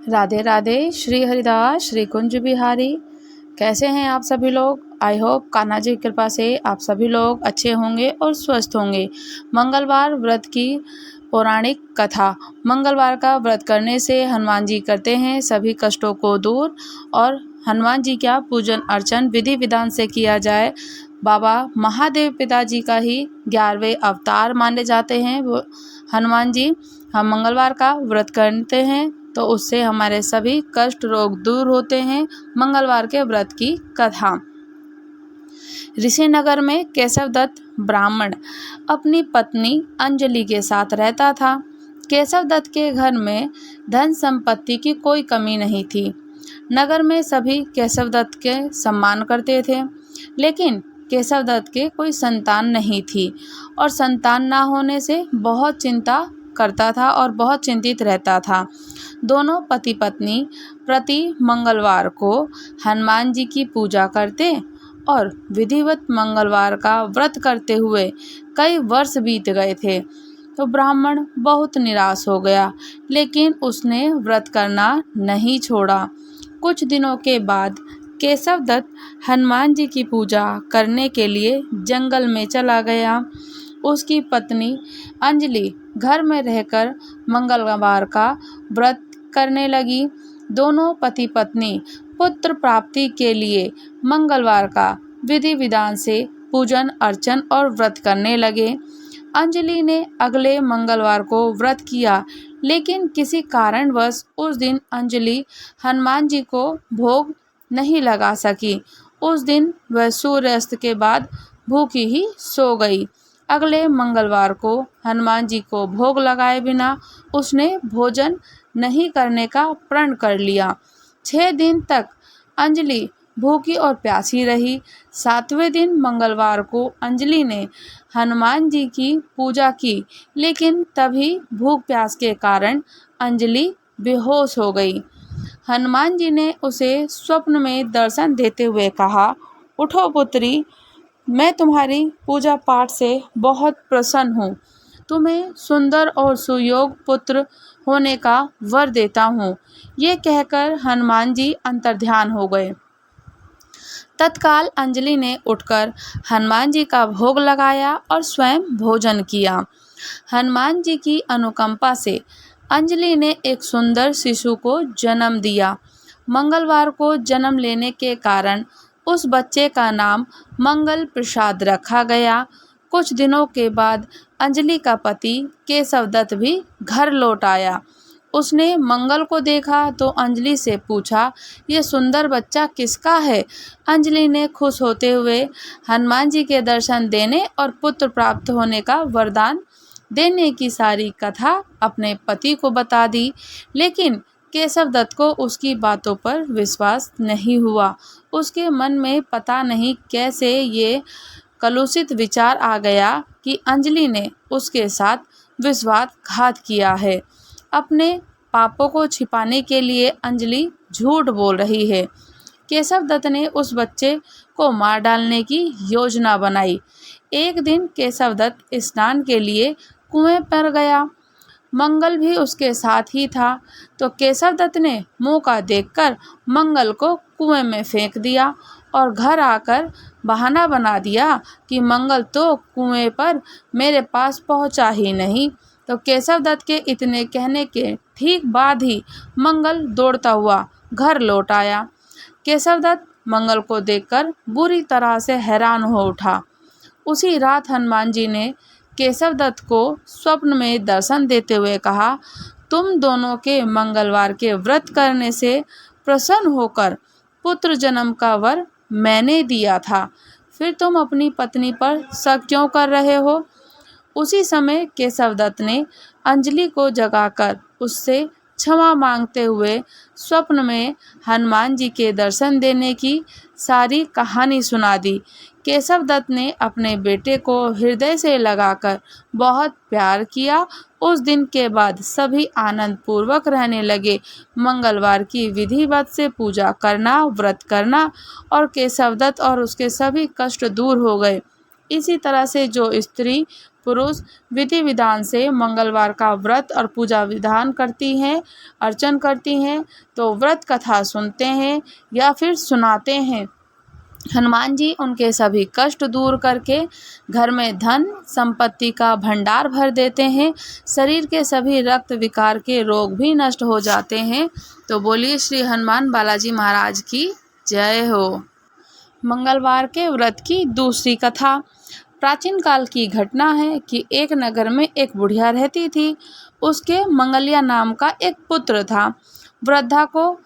राधे राधे। श्री हरिदास श्री कुंज बिहारी। कैसे हैं आप सभी लोग? आई होप कान्हा जी की कृपा से आप सभी लोग अच्छे होंगे और स्वस्थ होंगे। मंगलवार व्रत की पौराणिक कथा। मंगलवार का व्रत करने से हनुमान जी करते हैं सभी कष्टों को दूर, और हनुमान जी का पूजन अर्चन विधि विधान से किया जाए। बाबा महादेव पिताजी का ही 11वें अवतार माने जाते हैं वो हनुमान जी। हम मंगलवार का व्रत करते हैं तो उससे हमारे सभी कष्ट रोग दूर होते हैं। मंगलवार के व्रत की कथा। ऋषिनगर में केशवदत्त ब्राह्मण अपनी पत्नी अंजलि के साथ रहता था। केशवदत्त के घर में धन संपत्ति की कोई कमी नहीं थी। नगर में सभी केशवदत्त के सम्मान करते थे, लेकिन केशवदत्त के कोई संतान नहीं थी और संतान ना होने से बहुत चिंता करता था और बहुत चिंतित रहता था। दोनों पति पत्नी प्रति मंगलवार को हनुमान जी की पूजा करते और विधिवत मंगलवार का व्रत करते हुए कई वर्ष बीत गए थे। तो ब्राह्मण बहुत निराश हो गया, लेकिन उसने व्रत करना नहीं छोड़ा। कुछ दिनों के बाद केशवदत्त हनुमान जी की पूजा करने के लिए जंगल में चला गया। उसकी पत्नी अंजलि घर में रहकर मंगलवार का व्रत करने लगी। दोनों पति पत्नी पुत्र प्राप्ति के लिए मंगलवार का विधि विधान से पूजन अर्चन और व्रत करने लगे। अंजलि ने अगले मंगलवार को व्रत किया, लेकिन किसी कारणवश उस दिन अंजलि हनुमान जी को भोग नहीं लगा सकी। उस दिन वह सूर्यास्त के बाद भूखी ही सो गई। अगले मंगलवार को हनुमान जी को भोग लगाए बिना उसने भोजन नहीं करने का प्रण कर लिया। 6 दिन तक अंजलि भूखी और प्यासी रही। 7वें दिन मंगलवार को अंजलि ने हनुमान जी की पूजा की, लेकिन तभी भूख प्यास के कारण अंजलि बेहोश हो गई। हनुमान जी ने उसे स्वप्न में दर्शन देते हुए कहा, उठो पुत्री, मैं तुम्हारी पूजा पाठ से बहुत प्रसन्न हूँ। तुम्हें सुंदर और सुयोग पुत्र होने का वर देता हूँ। ये कहकर हनुमान जी अंतर्ध्यान हो गए। तत्काल अंजलि ने उठकर हनुमान जी का भोग लगाया और स्वयं भोजन किया। हनुमान जी की अनुकंपा से अंजलि ने एक सुंदर शिशु को जन्म दिया। मंगलवार को जन्म लेने के कारण उस बच्चे का नाम मंगल प्रसाद रखा गया। कुछ दिनों के बाद अंजलि का पति केशवदत्त भी घर लौट आया। उसने मंगल को देखा तो अंजलि से पूछा, ये सुंदर बच्चा किसका है? अंजलि ने खुश होते हुए हनुमान जी के दर्शन देने और पुत्र प्राप्त होने का वरदान देने की सारी कथा अपने पति को बता दी, लेकिन केशवदत्त को उसकी बातों पर विश्वास नहीं हुआ। उसके मन में पता नहीं कैसे ये कलुषित विचार आ गया कि अंजलि ने उसके साथ विश्वासघात किया है। अपने पापों को छिपाने के लिए अंजलि झूठ बोल रही है। केशवदत्त ने उस बच्चे को मार डालने की योजना बनाई। एक दिन केशवदत्त स्नान के लिए कुएं पर गया। मंगल भी उसके साथ ही था, तो केशवदत्त ने मौका देखकर मंगल को कुएं में फेंक दिया और घर आकर बहाना बना दिया कि मंगल तो कुएं पर मेरे पास पहुंचा ही नहीं। तो केशवदत्त के इतने कहने के ठीक बाद ही मंगल दौड़ता हुआ घर लौट आया। केशवदत्त मंगल को देखकर बुरी तरह से हैरान हो उठा। उसी रात हनुमान जी ने केशवदत्त को स्वप्न में दर्शन देते हुए कहा, तुम दोनों के मंगलवार के व्रत करने से प्रसन्न होकर पुत्र जन्म का वर मैंने दिया था, फिर तुम अपनी पत्नी पर शक क्यों कर रहे हो? उसी समय केशवदत्त ने अंजलि को जगाकर उससे क्षमा मांगते हुए स्वप्न में हनुमान जी के दर्शन देने की सारी कहानी सुना दी। केशवदत्त ने अपने बेटे को हृदय से लगाकर बहुत प्यार किया। उस दिन के बाद सभी आनंद पूर्वक रहने लगे। मंगलवार की विधिवत से पूजा करना, व्रत करना और केशवदत्त और उसके सभी कष्ट दूर हो गए। इसी तरह से जो स्त्री पुरुष विधि विधान से मंगलवार का व्रत और पूजा विधान करती हैं, अर्चन करती हैं, तो व्रत कथा सुनते हैं या फिर सुनाते हैं। हनुमान जी उनके सभी कष्ट दूर करके घर में धन संपत्ति का भंडार भर देते हैं। शरीर के सभी रक्त विकार के रोग भी नष्ट हो जाते हैं। तो बोलिए श्री हनुमान बालाजी महाराज की जय हो। मंगलवार के व्रत की दूसरी कथा। प्राचीन काल की घटना है कि एक नगर में एक बुढ़िया रहती थी। उसके मंगलिया नाम का एक पुत्र था। वृद्धा को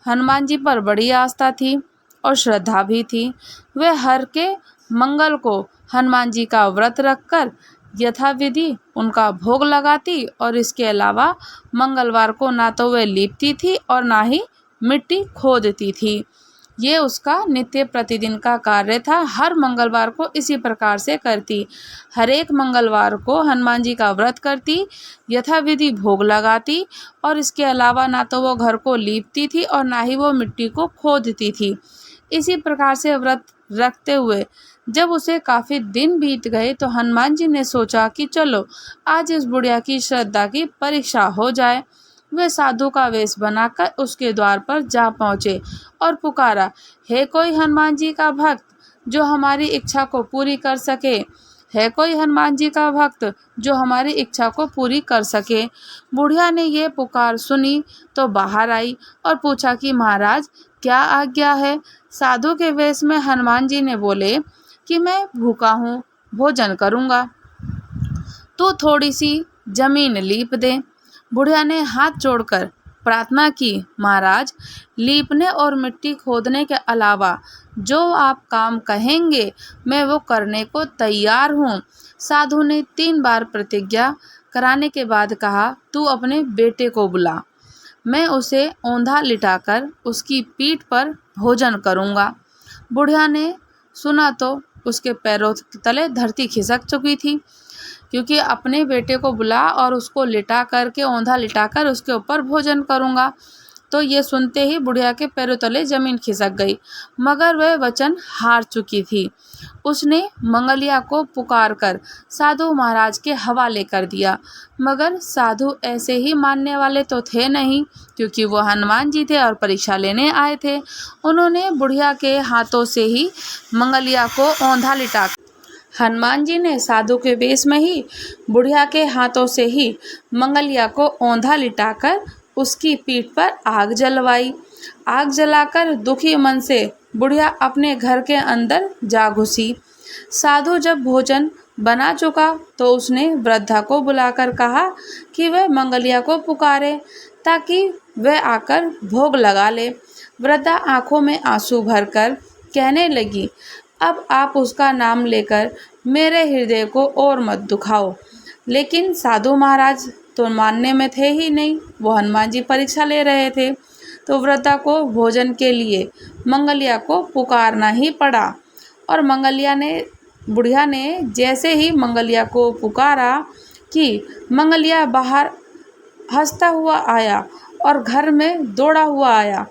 हनुमान जी पर बड़ी आस्था थी और श्रद्धा भी थी। वह हर के मंगल को हनुमान जी का व्रत रखकर यथाविधि उनका भोग लगाती और इसके अलावा मंगलवार को ना तो वह लीपती थी और ना ही मिट्टी खोदती थी। ये उसका नित्य प्रतिदिन का कार्य था। हर मंगलवार को इसी प्रकार से करती। हर एक मंगलवार को हनुमान जी का व्रत करती, यथाविधि भोग लगाती और इसके अलावा ना तो वो घर को लीपती थी और ना ही वो मिट्टी को खोदती थी। इसी प्रकार से व्रत रखते हुए जब उसे काफ़ी दिन बीत गए तो हनुमान जी ने सोचा कि चलो आज इस बुढ़िया की श्रद्धा की परीक्षा हो जाए। वे साधु का वेश बनाकर उसके द्वार पर जा पहुँचे और पुकारा, है कोई हनुमान जी का भक्त जो हमारी इच्छा को पूरी कर सके? है कोई हनुमान जी का भक्त जो हमारी इच्छा को पूरी कर सके? बुढ़िया ने ये पुकार सुनी तो बाहर आई और पूछा कि महाराज क्या आज्ञा है? साधु के वेश में हनुमान जी ने बोले कि मैं भूखा हूँ, भोजन करूँगा, तू थोड़ी सी जमीन लीप दे। बुढ़िया ने हाथ जोड़कर प्रार्थना की, महाराज लीपने और मिट्टी खोदने के अलावा जो आप काम कहेंगे मैं वो करने को तैयार हूँ। साधु ने 3 बार प्रतिज्ञा कराने के बाद कहा, तू अपने बेटे को बुला, मैं उसे औंधा लिटाकर उसकी पीठ पर भोजन करूँगा। बुढ़िया ने सुना तो उसके पैरों तले धरती खिसक चुकी थी, क्योंकि अपने बेटे को बुला और उसको लिटा करके औंधा लिटाकर उसके ऊपर भोजन करूँगा। तो ये सुनते ही बुढ़िया के पैरों तले जमीन खिसक गई, मगर वह वचन हार चुकी थी। उसने मंगलिया को पुकारकर साधु महाराज के हवाले कर दिया, मगर साधु ऐसे ही मानने वाले तो थे नहीं, क्योंकि वो हनुमान जी थे और परीक्षा लेने आए थे। उन्होंने बुढ़िया के हाथों से ही मंगलिया को औंधा लिटा हनुमान जी ने साधु के वेश में ही बुढ़िया के हाथों से ही मंगलिया को औंधा लिटाकर उसकी पीठ पर आग जलवाई। आग जलाकर दुखी मन से बुढ़िया अपने घर के अंदर जा घुसी। साधु जब भोजन बना चुका तो उसने वृद्धा को बुलाकर कहा कि वह मंगलिया को पुकारे ताकि वह आकर भोग लगा ले। वृद्धा आंखों में आंसू भरकर कहने लगी, अब आप उसका नाम लेकर मेरे हृदय को और मत दुखाओ। लेकिन साधु महाराज तो मानने में थे ही नहीं, वो हनुमान जी परीक्षा ले रहे थे। तो वृद्धा को भोजन के लिए मंगलिया को पुकारना ही पड़ा। और बुढ़िया ने जैसे ही मंगलिया को पुकारा कि मंगलिया बाहर हंसता हुआ आया और घर में दौड़ा हुआ आया।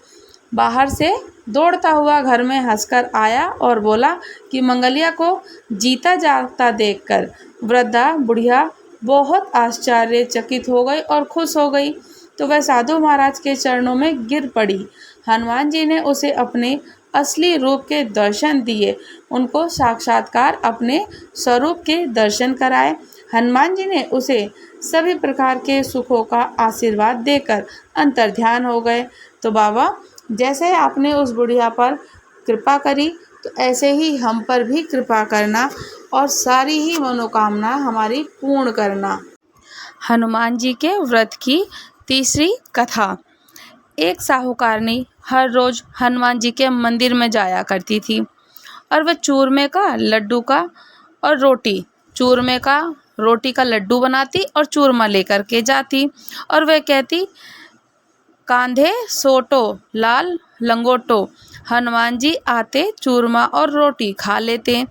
बाहर से दौड़ता हुआ घर में हंसकर आया और बोला कि मंगलिया को जीता जागता देखकर वृद्धा बुढ़िया बहुत आश्चर्यचकित हो गई और खुश हो गई। तो वह साधु महाराज के चरणों में गिर पड़ी। हनुमान जी ने उसे अपने असली रूप के दर्शन दिए, उनको साक्षात्कार अपने स्वरूप के दर्शन कराए। हनुमान जी ने उसे सभी प्रकार के सुखों का आशीर्वाद देकर अंतर्ध्यान हो गए। तो बाबा जैसे आपने उस बुढ़िया पर कृपा करी तो ऐसे ही हम पर भी कृपा करना और सारी ही मनोकामना हमारी पूर्ण करना। हनुमान जी के व्रत की तीसरी कथा। एक साहूकारनी हर रोज हनुमान जी के मंदिर में जाया करती थी और वह चूरमे का लड्डू का और रोटी का लड्डू बनाती और चूरमा लेकर के जाती और वह कहती, कांधे सोटो लाल लंगोटो, हनुमान जी आते चूरमा और रोटी खा लेते।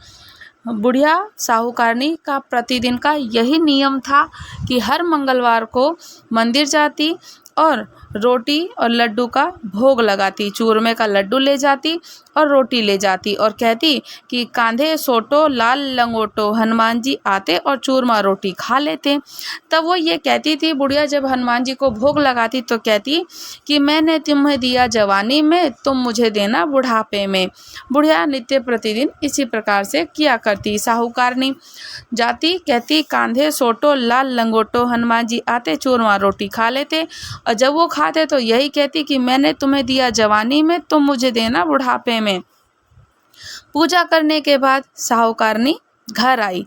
बुढ़िया साहूकारनी का प्रतिदिन का यही नियम था कि हर मंगलवार को मंदिर जाती और रोटी और लड्डू का भोग लगाती, चूरमे का लड्डू ले जाती और रोटी ले जाती और कहती कि कांधे सोटो लाल लंगोटो, हनुमान जी आते और चूरमा रोटी खा लेते। तब वो ये कहती थी बुढ़िया, जब हनुमान जी को भोग लगाती तो कहती कि मैंने तुम्हें दिया जवानी में, तुम मुझे देना बुढ़ापे में। बुढ़िया नित्य प्रतिदिन इसी प्रकार से किया करती। साहूकारनी जाती, कहती कांधे सोटो लाल लंगोटो, हनुमान जी आते चूरमा रोटी खा लेते, और जब वो खाते तो यही कहती कि मैंने तुम्हें दिया जवानी में, तुम मुझे देना बुढ़ापे में। पूजा करने के बाद साहूकारनी घर आई।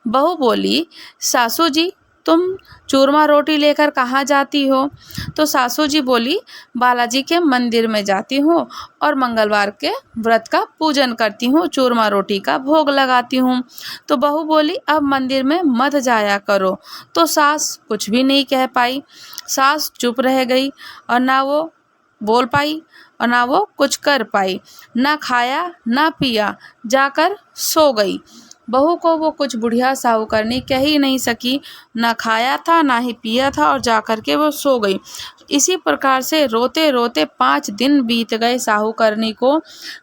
बहू बोली, सासू जी तुम चूरमा रोटी लेकर कहाँ जाती हो? तो सासू जी बोली, बालाजी के मंदिर में जाती हूँ और मंगलवार के व्रत का पूजन करती हूँ, चूरमा रोटी का भोग लगाती हूँ। तो बहू बोली, अब मंदिर में मत जाया करो। तो सास कुछ भी नहीं कह पाई। सास चुप रह गई और ना वो बोल पाई और ना वो कुछ कर पाई, ना खाया ना पिया, जाकर सो गई। बहू को वो कुछ बुढ़िया साहूकारनी कह ही नहीं सकी, ना खाया था ना ही पिया था और जाकर के वो सो गई। इसी प्रकार से रोते रोते 5 दिन बीत गए साहूकारनी को।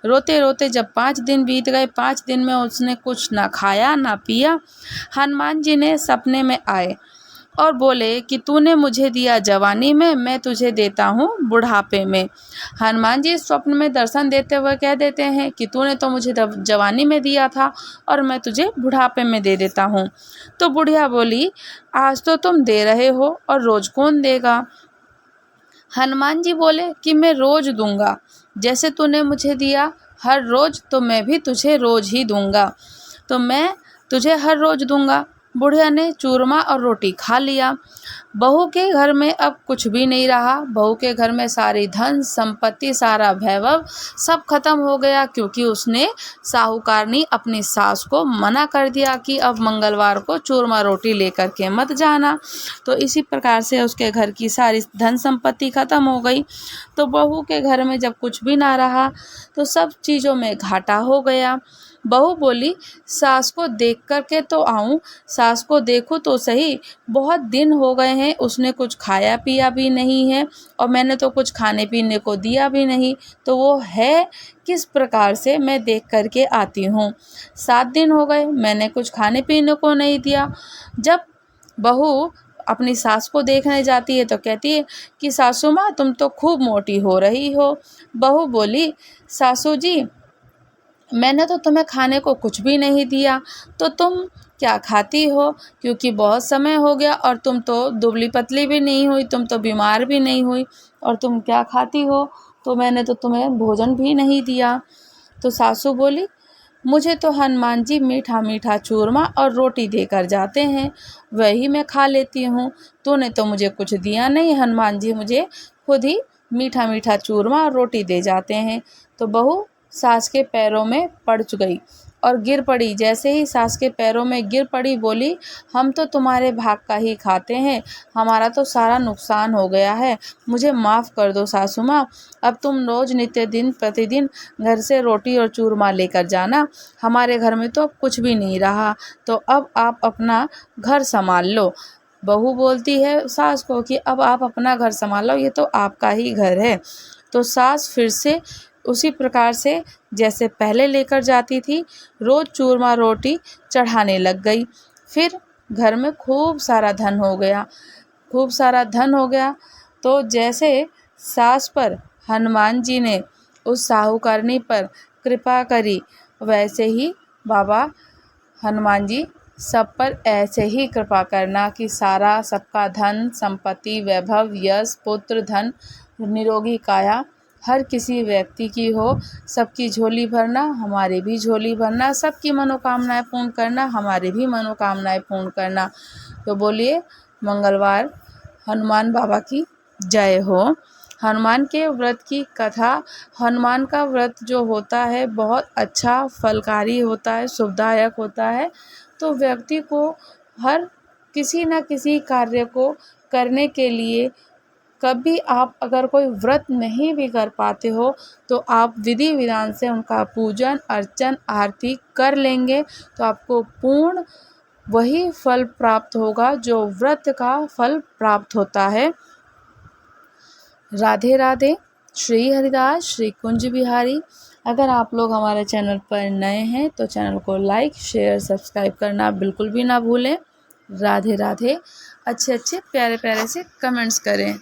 रोते रोते जब 5 दिन बीत गए, 5 दिन में उसने कुछ ना खाया ना पिया। हनुमान जी ने सपने में आए और बोले कि तूने मुझे दिया जवानी में, मैं तुझे देता हूँ बुढ़ापे में। हनुमान जी स्वप्न में दर्शन देते हुए कह देते हैं कि तूने तो मुझे जवानी में दिया था और मैं तुझे बुढ़ापे में दे देता हूँ। तो बुढ़िया बोली, आज तो तुम दे रहे हो और रोज कौन देगा? हनुमान जी बोले कि मैं रोज दूंगा, जैसे तूने मुझे दिया हर रोज, तो मैं भी तुझे रोज ही दूंगा, तो मैं तुझे हर रोज दूंगा। बुढ़िया ने चूरमा और रोटी खा लिया। बहू के घर में अब कुछ भी नहीं रहा। बहू के घर में सारी धन संपत्ति, सारा वैभव सब खत्म हो गया, क्योंकि उसने साहूकारनी अपनी सास को मना कर दिया कि अब मंगलवार को चूरमा रोटी लेकर के मत जाना। तो इसी प्रकार से उसके घर की सारी धन संपत्ति खत्म हो गई। तो बहू के घर में जब कुछ भी ना रहा तो सब चीज़ों में घाटा हो गया। बहू बोली, सास को देख कर के तो आऊं, सास को देखूं तो सही, बहुत दिन हो गए हैं, उसने कुछ खाया पिया भी नहीं है और मैंने तो कुछ खाने पीने को दिया भी नहीं, तो वो है किस प्रकार से मैं देख कर के आती हूँ। 7 दिन हो गए, मैंने कुछ खाने पीने को नहीं दिया। जब बहू अपनी सास को देखने जाती है तो कहती है कि सासू माँ तुम तो खूब मोटी हो रही हो। बहू बोली, सासू जी मैंने तो तुम्हें खाने को कुछ भी नहीं दिया, तो तुम क्या खाती हो? क्योंकि बहुत समय हो गया और तुम तो दुबली पतली भी नहीं हुई, तुम तो बीमार भी नहीं हुई, और तुम क्या खाती हो? तो मैंने तो तुम्हें भोजन भी नहीं दिया। तो सासू बोली, मुझे तो हनुमान जी मीठा मीठा चूरमा और रोटी देकर जाते हैं, वही मैं खा लेती हूँ। तूने तो मुझे कुछ दिया नहीं, हनुमान जी मुझे खुद ही मीठा मीठा चूरमा और रोटी दे जाते हैं। तो बहू सास के पैरों में पड़ गई और गिर पड़ी। जैसे ही सास के पैरों में गिर पड़ी, बोली, हम तो तुम्हारे भाग का ही खाते हैं, हमारा तो सारा नुकसान हो गया है, मुझे माफ़ कर दो सासू माँ। अब तुम रोज नित्य दिन प्रतिदिन घर से रोटी और चूरमा लेकर जाना, हमारे घर में तो अब कुछ भी नहीं रहा, तो अब आप अपना घर संभाल लो। बहू बोलती है सास को कि अब आप अपना घर संभालो, ये तो आपका ही घर है। तो सास फिर से उसी प्रकार से जैसे पहले लेकर जाती थी, रोज चूरमा रोटी चढ़ाने लग गई। फिर घर में खूब सारा धन हो गया, खूब सारा धन हो गया। तो जैसे सास पर हनुमान जी ने उस साहूकारनी पर कृपा करी, वैसे ही बाबा हनुमान जी सब पर ऐसे ही कृपा करना कि सारा सबका धन संपत्ति वैभव यश पुत्र धन निरोगी काया हर किसी व्यक्ति की हो, सबकी झोली भरना, हमारी भी झोली भरना, सबकी मनोकामनाएं पूर्ण करना, हमारी भी मनोकामनाएं पूर्ण करना। तो बोलिए मंगलवार हनुमान बाबा की जय हो। हनुमान के व्रत की कथा, हनुमान का व्रत जो होता है बहुत अच्छा फलकारी होता है, शुभदायक होता है। तो व्यक्ति को हर किसी न किसी कार्य को करने के लिए, कभी आप अगर कोई व्रत नहीं भी कर पाते हो तो आप विधि विधान से उनका पूजन अर्चन आरती कर लेंगे तो आपको पूर्ण वही फल प्राप्त होगा जो व्रत का फल प्राप्त होता है। राधे राधे। श्री हरिदास श्री कुंज बिहारी। अगर आप लोग हमारे चैनल पर नए हैं तो चैनल को लाइक शेयर सब्सक्राइब करना बिल्कुल भी ना भूलें। राधे राधे। अच्छे अच्छे प्यारे प्यारे से कमेंट्स करें।